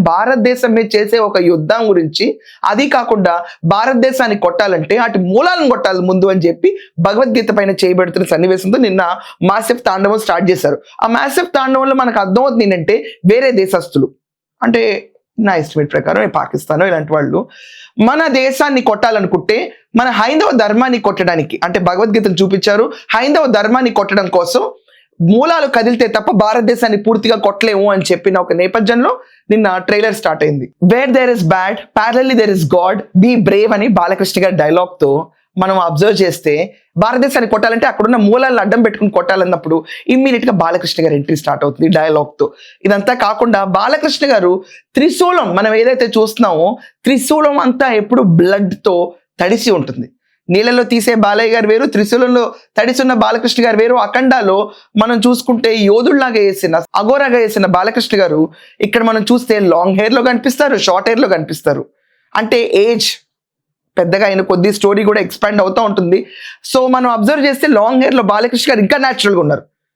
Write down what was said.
భారతదేశం మీద చేసే ఒక యుద్ధం గురించి, అది కాకుండా భారతదేశాన్ని కొట్టాలంటే అటు మూలాలను కొట్టాలి ముందు అని చెప్పి భగవద్గీత పైన చేయబెడుతున్న సన్నివేశంతో నిన్న మాసివ్ తాండవం స్టార్ట్ చేశారు. ఆ మాసివ్ తాండవంలో మనకు అర్థమవుతుంది ఏంటంటే వేరే దేశస్తులు, అంటే నా ఎస్టిమేట్ ప్రకారం పాకిస్తాన్ ఇలాంటి వాళ్ళు మన దేశాన్ని కొట్టాలనుకుంటే మన హైందవ ధర్మాన్ని కొట్టడానికి, అంటే భగవద్గీతను చూపించారు, హైందవ ధర్మాన్ని కొట్టడం కోసం మూలాలు కదిలితే తప్ప భారతదేశాన్ని పూర్తిగా కొట్టలేము అని చెప్పిన ఒక నేపథ్యంలో నిన్న ట్రైలర్ స్టార్ట్ అయింది. Where there is bad parallelly there is god, be brave అని బాలకృష్ణ గారి డైలాగ్ తో మనం అబ్జర్వ్ చేస్తే భారతదేశాన్ని కొట్టాలంటే అక్కడున్న మూలాలను అడ్డం పెట్టుకుని కొట్టాలన్నప్పుడు ఇమ్మీడియట్ గా బాలకృష్ణ గారి ఎంట్రీ స్టార్ట్ అవుతుంది డైలాగ్ తో. ఇదంతా కాకుండా బాలకృష్ణ గారు త్రిశూలం మనం ఏదైతే చూస్తున్నామో త్రిశూలం అంతా ఎప్పుడు బ్లడ్ తో తడిసి ఉంటుంది. నీళ్ళలో తీసే బాలయ్య గారు వేరు, త్రిశూలంలో తడిసున్న బాలకృష్ణ గారు వేరు. అఖండాలో మనం చూసుకుంటే యోధుల్లాగా వేసిన అఘోరాగా వేసిన బాలకృష్ణ గారు ఇక్కడ మనం చూస్తే లాంగ్ హెయిర్ లో కనిపిస్తారు, షార్ట్ హెయిర్ లో కనిపిస్తారు. అంటే ఏజ్ పెద్దగా అయిన కొద్ది స్టోరీ కూడా ఎక్స్పాండ్ అవుతూ ఉంటుంది. సో మనం అబ్జర్వ్ చేస్తే లాంగ్ హెయిర్ లో బాలకృష్ణ గారు ఇంకా న్యాచురల్గా ఉన్నారు.